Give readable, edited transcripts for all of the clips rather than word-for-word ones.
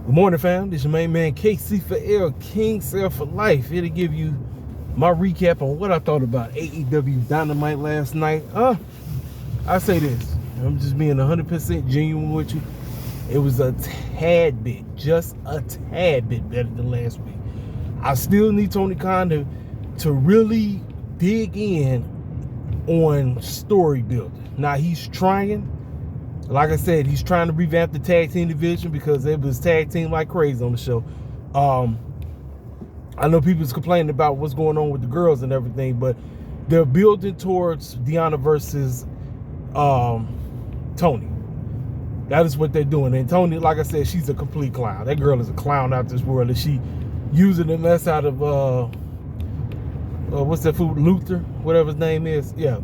Good morning, fam. This is your main man, KC for L, King Cell for Life. Here to give you my recap on what I thought about AEW Dynamite last night. I say this. I'm just being 100% genuine with you. It was a tad bit, just a tad bit better than last week. I still need Tony Khan to really dig in on story building. Now, he's trying. Like I said, he's trying to revamp the tag team division because it was tag team like crazy on the show. I know people's complaining about what's going on with the girls and everything, but they're building towards Deanna versus Tony. That is what they're doing. And Tony, like I said, she's a complete clown. That girl is a clown out this world. And she using the mess out of what's that food? Luther, whatever his name is. Yeah.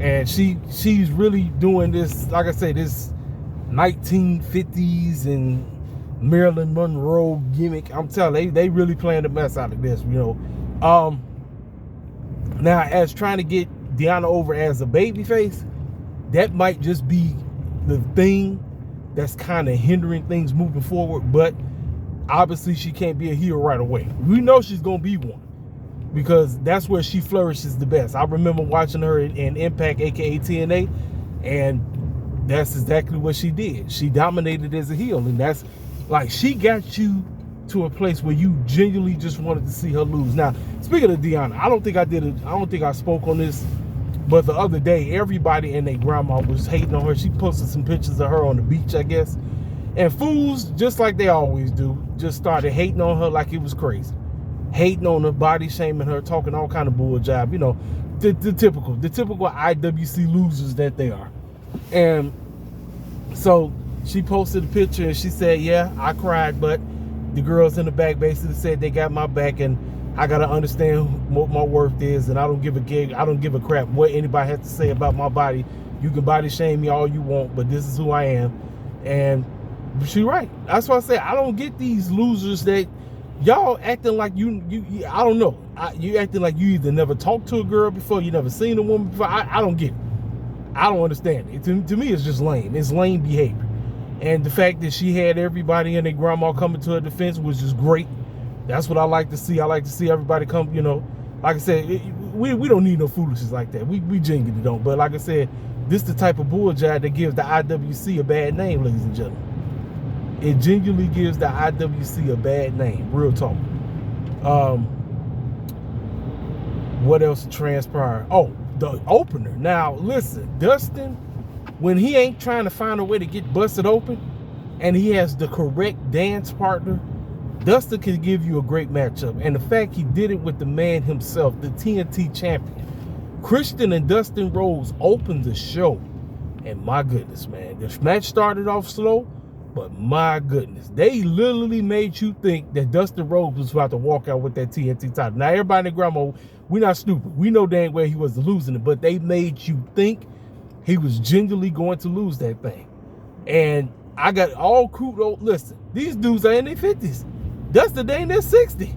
And she's really doing this, like I say, this 1950s and Marilyn Monroe gimmick. I'm telling you, they really playing the mess out of this, you know. Now, as trying to get Deanna over as a babyface, that might just be the thing that's kind of hindering things moving forward. But obviously, she can't be a heel right away. We know she's gonna be one, because that's where she flourishes the best. I remember watching her in Impact, aka TNA, and that's exactly what she did. She dominated as a heel, and that's like, she got you to a place where you genuinely just wanted to see her lose. Now, speaking of Deanna, I don't think I spoke on this, but the other day, everybody and their grandma was hating on her. She posted some pictures of her on the beach, I guess, and fools, just like they always do, just started hating on her like it was crazy. Hating on her, body shaming her, talking all kind of bull job, you know, the typical IWC losers that they are. And so she posted a picture and she said, yeah, I cried, but the girls in the back basically said they got my back, and I gotta understand what my worth is, and I don't give a crap what anybody has to say about my body. You can body shame me all you want, but this is who I am. And she's right. That's why I say I don't get these losers that y'all acting like you I don't know. You acting like you either never talked to a girl before, you never seen a woman before. I don't get it. I don't understand it. To me, it's just lame. It's lame behavior. And the fact that she had everybody and their grandma coming to her defense was just great. That's what I like to see. I like to see everybody come, you know. Like I said, we don't need no foolishness like that. We genuinely don't. But like I said, this the type of bull jive that gives the IWC a bad name, ladies and gentlemen. It genuinely gives the IWC a bad name. Real talk. What else transpired? Oh, the opener. Now, listen, Dustin, when he ain't trying to find a way to get busted open and he has the correct dance partner, Dustin can give you a great matchup. And the fact he did it with the man himself, the TNT champion. Christian and Dustin Rhodes opened the show. And my goodness, man, this match started off slow, but my goodness, they literally made you think that Dustin Rhodes was about to walk out with that TNT title. Now, everybody in grandma, we're not stupid. We know dang well he was losing it, but they made you think he was genuinely going to lose that thing. And I got all kudos. Listen, these dudes are in their 50s. Dustin, they in their 60.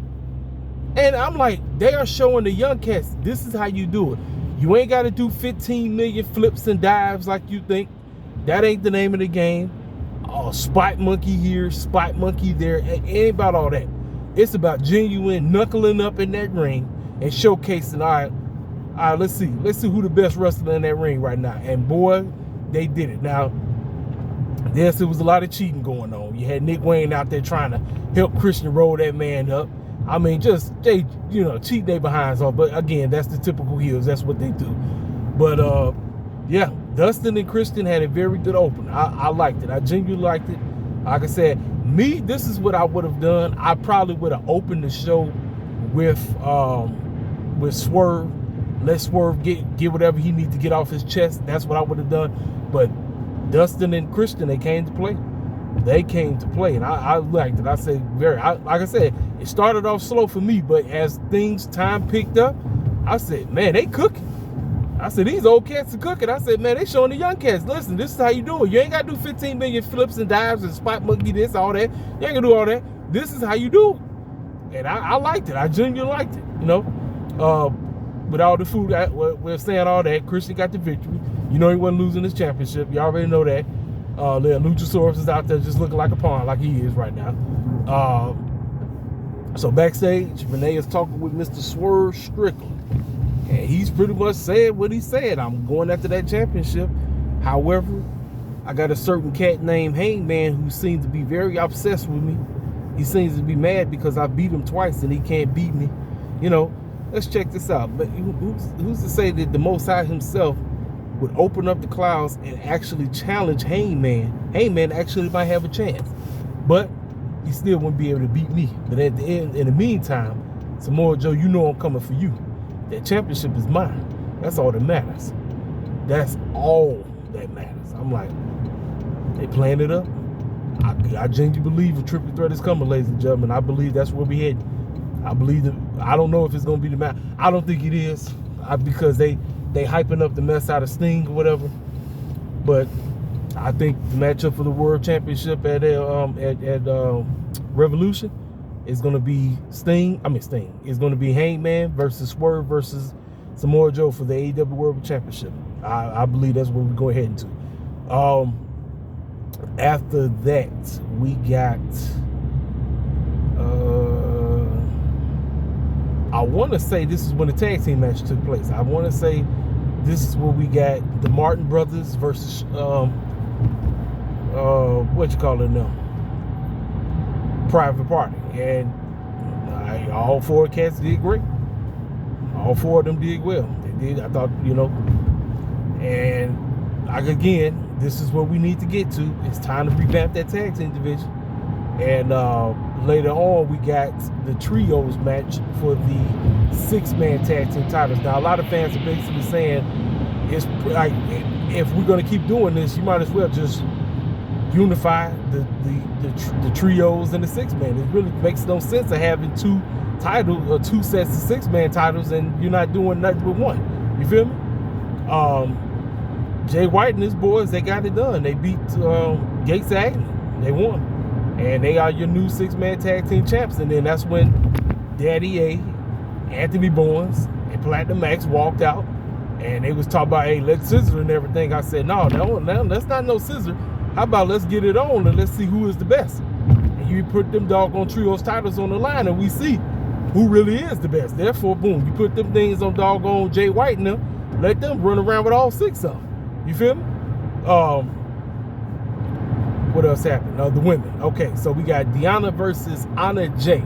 And I'm like, they are showing the young cats, this is how you do it. You ain't got to do 15 million flips and dives like you think. That ain't the name of the game. Spot monkey here, spot monkey there. It ain't about all that. It's about genuine knuckling up in that ring and showcasing, all right, let's see who the best wrestler in that ring right now. And boy, they did it. Now, yes, there was a lot of cheating going on. You had Nick Wayne out there trying to help Christian roll that man up. I mean, just they, cheat their behinds off. But again, that's the typical heels. That's what they do. But yeah, Dustin and Christian had a very good opener. I liked it. I genuinely liked it. Like I said, this is what I would have done. I probably would have opened the show with Swerve. Let Swerve get whatever he needs to get off his chest. That's what I would have done. But Dustin and Christian, they came to play. They came to play, and I liked it. I said like I said, it started off slow for me, but as time picked up, I said, man, they cooking. I said, these old cats are cooking. I said, man, they showing the young cats, listen, this is how you do it. You ain't got to do 15 million flips and dives and spot monkey this, all that. You ain't going to do all that. This is how you do it. And I liked it. I genuinely liked it, with all the food, we're saying all that. Christian got the victory. He wasn't losing his championship. You already know that. Luchasaurus is out there just looking like a pawn, like he is right now. So backstage, Renee is talking with Mr. Swerve Strickland. And he's pretty much said what he said. I'm going after that championship. However, I got a certain cat named Hangman who seems to be very obsessed with me. He seems to be mad because I beat him twice and he can't beat me. You know, let's check this out. But who's to say that the Most High himself would open up the clouds and actually challenge Hangman? Hangman actually might have a chance, but he still wouldn't be able to beat me. But at the end, in the meantime, Samoa Joe, you know I'm coming for you. That championship is mine. That's all that matters. That's all that matters. I'm like, they playing it up. I genuinely believe a triple threat is coming, ladies and gentlemen. I believe that's where we heading. I believe that. I don't know if it's going to be the match. I don't think it is, because they hyping up the mess out of Sting or whatever. But I think the matchup for the World Championship at Revolution is going to be Sting. It's going to be Hangman versus Swerve versus Samoa Joe for the AEW World Championship. I believe that's what we're going heading to. After that, we got. I want to say this is when the tag team match took place. I want to say this is where we got the Martin Brothers versus what you call it now? Private Party. And all four cats did great. All four of them did well. They did. I thought, you know. And like again, this is what we need to get to. It's time to revamp that tag team division. And later on, we got the trios match for the 6-man tag team titles. Now, a lot of fans are basically saying, it's like, if we're going to keep doing this, you might as well just unify the trios and the 6-man. It really makes no sense of having two sets of 6-man titles and you're not doing nothing with one. You feel me? Jay White and his boys, they got it done. They beat Gates Agnew. They won. And they are your new 6-man tag team champs. And then that's when Daddy A, Anthony Bowens, and Platinum Max walked out. And they was talking about, hey, let's scissor and everything. I said, no, that's not no scissor. How about let's get it on and let's see who is the best. And you put them doggone trios titles on the line and we see who really is the best. Therefore, boom, you put them things on doggone Jay White and them, let them run around with all 6 of them. You feel me? What else happened? The women. Okay, so we got Deanna versus Anna Jay.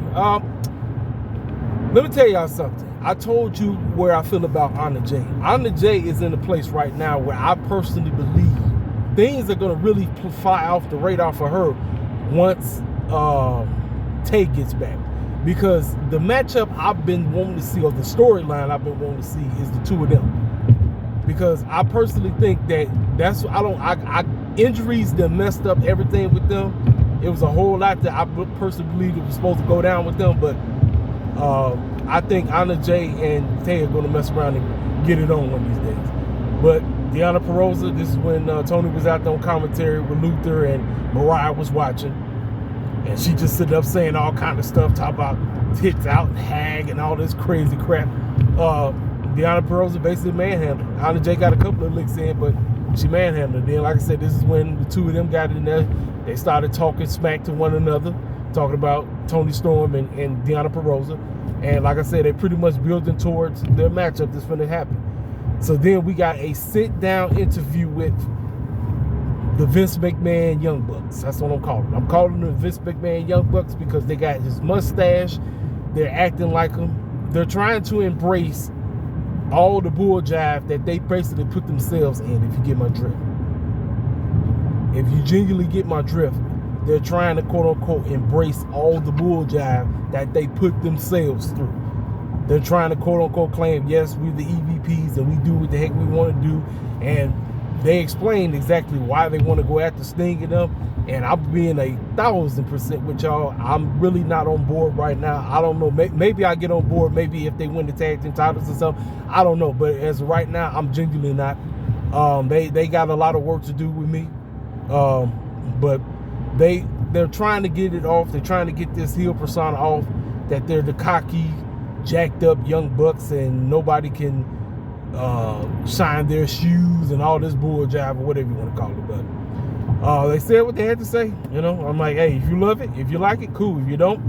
Let me tell y'all something. I told you where I feel about Anna Jay. Anna Jay is in a place right now where I personally believe things are going to really fly off the radar for her once Tay gets back. Because the matchup I've been wanting to see, or the storyline I've been wanting to see, is the two of them. Because I personally think that injuries that messed up everything with them. It was a whole lot that I personally believe it was supposed to go down with them, but I think Anna Jay and Tay are going to mess around and get it on one of these days. But Deonna Purrazzo, this is when Tony was out there on commentary with Luther and Mariah was watching, and she just sitting up saying all kind of stuff, talking about tits out and hag and all this crazy crap. Deonna Purrazzo basically manhandled her. Anna Jay got a couple of licks in, but she manhandled her. Then, like I said, this is when the two of them got in there. They started talking smack to one another, talking about Tony Storm and Deonna Purrazzo. And like I said, they're pretty much building towards their matchup that's going to happen. So then we got a sit-down interview with the Vince McMahon Young Bucks. That's what I'm calling them. I'm calling them Vince McMahon Young Bucks because they got his mustache. They're acting like him. They're trying to embrace all the bull jive that they basically put themselves in, if you get my drift. If you genuinely get my drift, they're trying to quote-unquote embrace all the bull jive that they put themselves through. They're trying to quote-unquote claim, yes, we're the EVPs and we do what the heck we want to do. And they explained exactly why they want to go after Sting and them. And I'm being 1,000% with y'all. I'm really not on board right now. I don't know. Maybe I get on board. Maybe if they win the tag team titles or something. I don't know. But as of right now, I'm genuinely not. They got a lot of work to do with me. But they're trying to get it off. They're trying to get this heel persona off. That they're the cocky, jacked up young bucks and nobody can shine their shoes and all this bull jive or whatever you want to call it. But They said what they had to say. You know, I'm like, hey, if you love it, if you like it, cool. If you don't,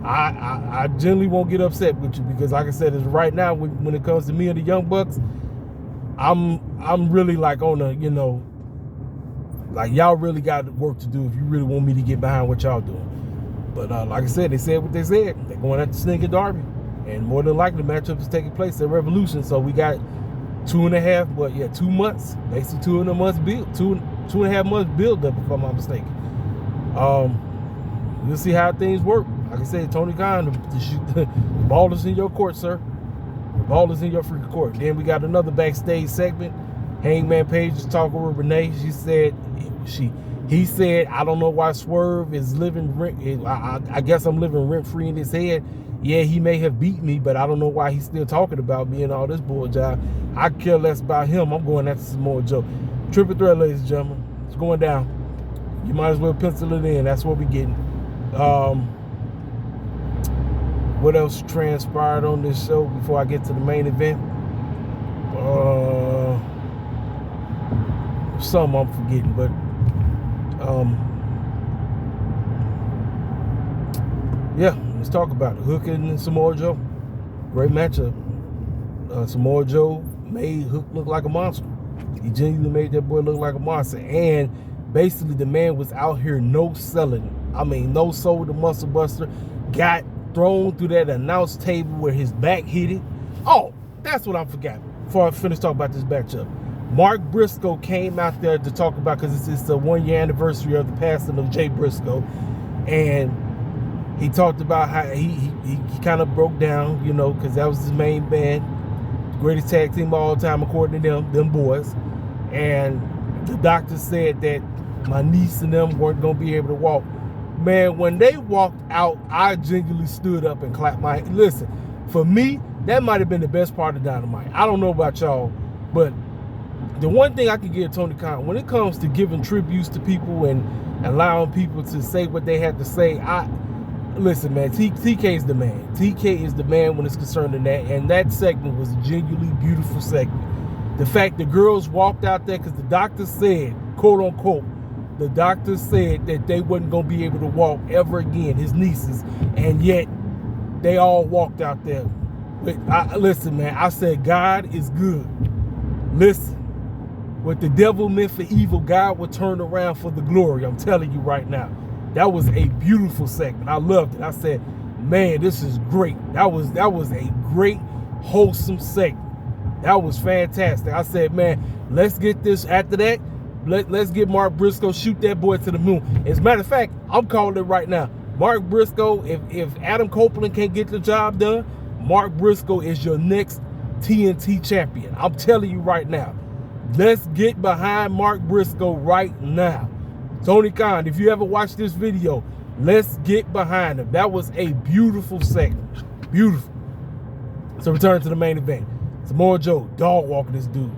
I generally won't get upset with you, because like I said, is right now when it comes to me and the Young Bucks, I'm really like on a, you know, like y'all really got work to do if you really want me to get behind what y'all doing. But like I said, they said what they said. They're going at the Sting and Darby, and more than likely the matchup is taking place at Revolution. So we got 2 months, basically 2.5 months build, 2.5 months build up, if I'm not mistaken. We'll see how things work. Like I said, Tony Khan, the ball is in your court, sir. The ball is in your freaking court. Then we got another backstage segment. Hangman Page is talking with Renee. He said, I don't know why Swerve is living rent. I guess I'm living rent free in his head. Yeah, he may have beat me, but I don't know why he's still talking about me and all this bull job. I care less about him. I'm going after Samoa Joe. Triple threat, ladies and gentlemen. It's going down. You might as well pencil it in. That's what we're getting. What else transpired on this show before I get to the main event? Some I'm forgetting, but yeah, let's talk about it. Hook and Samoa Joe. Great matchup. Samoa Joe made Hook look like a monster. He genuinely made that boy look like a monster. And basically the man was out here no selling. I mean, no sold the muscle buster. Got thrown through that announce table where his back hit it. Oh, that's what I forgot. Before I finish talking about this matchup, Mark Briscoe came out there to talk about, because it's the 1-year anniversary of the passing of Jay Briscoe, and he talked about how he kind of broke down, you know, because that was his main band, greatest tag team of all time according to them boys. And the doctor said that my niece and them weren't gonna be able to walk. Man, when they walked out, I genuinely stood up and clapped my hands. Listen, for me, that might have been the best part of Dynamite. I don't know about y'all, but the one thing I can give Tony Khan, when it comes to giving tributes to people and allowing people to say what they have to say, listen, man, TK is the man. TK is the man when it's concerned in that, and that segment was a genuinely beautiful segment. The fact the girls walked out there, because the doctor said, quote unquote, the doctor said that they wasn't going to be able to walk ever again, his nieces, and yet they all walked out there. But listen, man, I said God is good. Listen, what the devil meant for evil, God will turn around for the glory. I'm telling you right now. That was a beautiful segment. I loved it. I said, man, this is great. That was a great, wholesome segment. That was fantastic. I said, man, let's get this after that. Let's get Mark Briscoe, shoot that boy to the moon. As a matter of fact, I'm calling it right now. Mark Briscoe, if Adam Copeland can't get the job done, Mark Briscoe is your next TNT champion. I'm telling you right now. Let's get behind Mark Briscoe right now. Tony Khan, if you ever watched this video, let's get behind him. That was a beautiful segment. Beautiful. So return to the main event. Samoa Joe, dog walking this dude.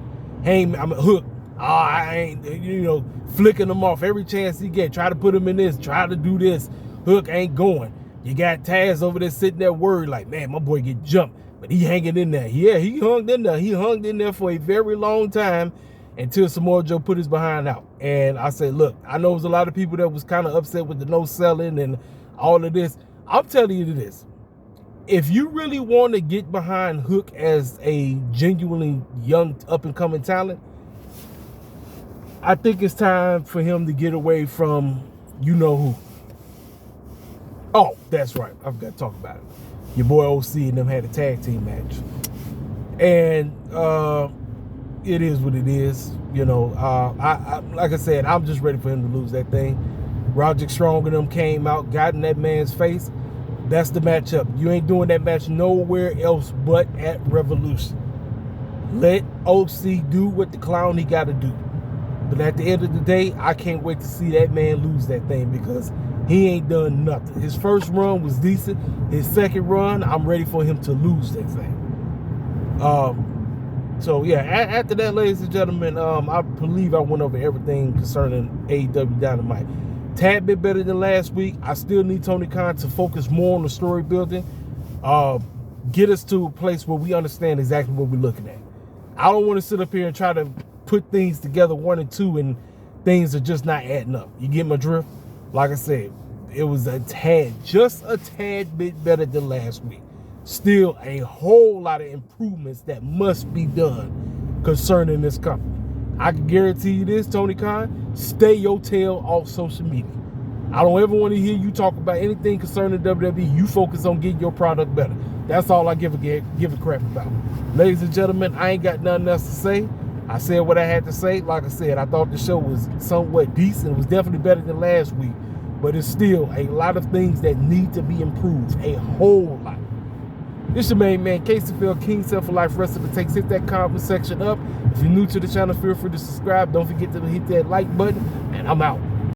Hook. I ain't, you know, flicking him off every chance he get. Try to put him in this, try to do this. Hook ain't going. You got Taz over there sitting there worried like, man, my boy get jumped. But he hanging in there. Yeah, he hung in there. He hung in there for a very long time until Samoa Joe put his behind out. And I said, look, I know there's a lot of people that was kind of upset with the no selling and all of this. I'm telling you this. If you really want to get behind Hook as a genuinely young up-and-coming talent, I think it's time for him to get away from you know who. Oh, that's right. I forgot to talk about it. Your boy OC and them had a tag team match. And it is what it is. You know, I like I said, I'm just ready for him to lose that thing. Roderick Strong and them came out, got in that man's face. That's the matchup. You ain't doing that match nowhere else but at Revolution. Let OC do what the clown he got to do. But at the end of the day, I can't wait to see that man lose that thing because he ain't done nothing. His first run was decent. His second run, I'm ready for him to lose that thing. So yeah, after that, ladies and gentlemen, I believe I went over everything concerning AEW Dynamite. Tad bit better than last week. I still need Tony Khan to focus more on the story building. Get us to a place where we understand exactly what we're looking at. I don't want to sit up here and try to put things together 1 and 2 and things are just not adding up. You get my drift? Like I said, it was just a tad bit better than last week. Still a whole lot of improvements that must be done concerning this company. I can guarantee you this, Tony Khan, stay your tail off social media. I don't ever want to hear you talk about anything concerning WWE. You focus on getting your product better. That's all I give a crap about. Ladies and gentlemen, I ain't got nothing else to say. I said what I had to say. Like I said, I thought the show was somewhat decent. It was definitely better than last week. But it's still a lot of things that need to be improved. A whole lot. This your main man, Casey Phil, King Self for Life Wrestling Takes. Hit that comment section up. If you're new to the channel, feel free to subscribe. Don't forget to hit that like button. And I'm out.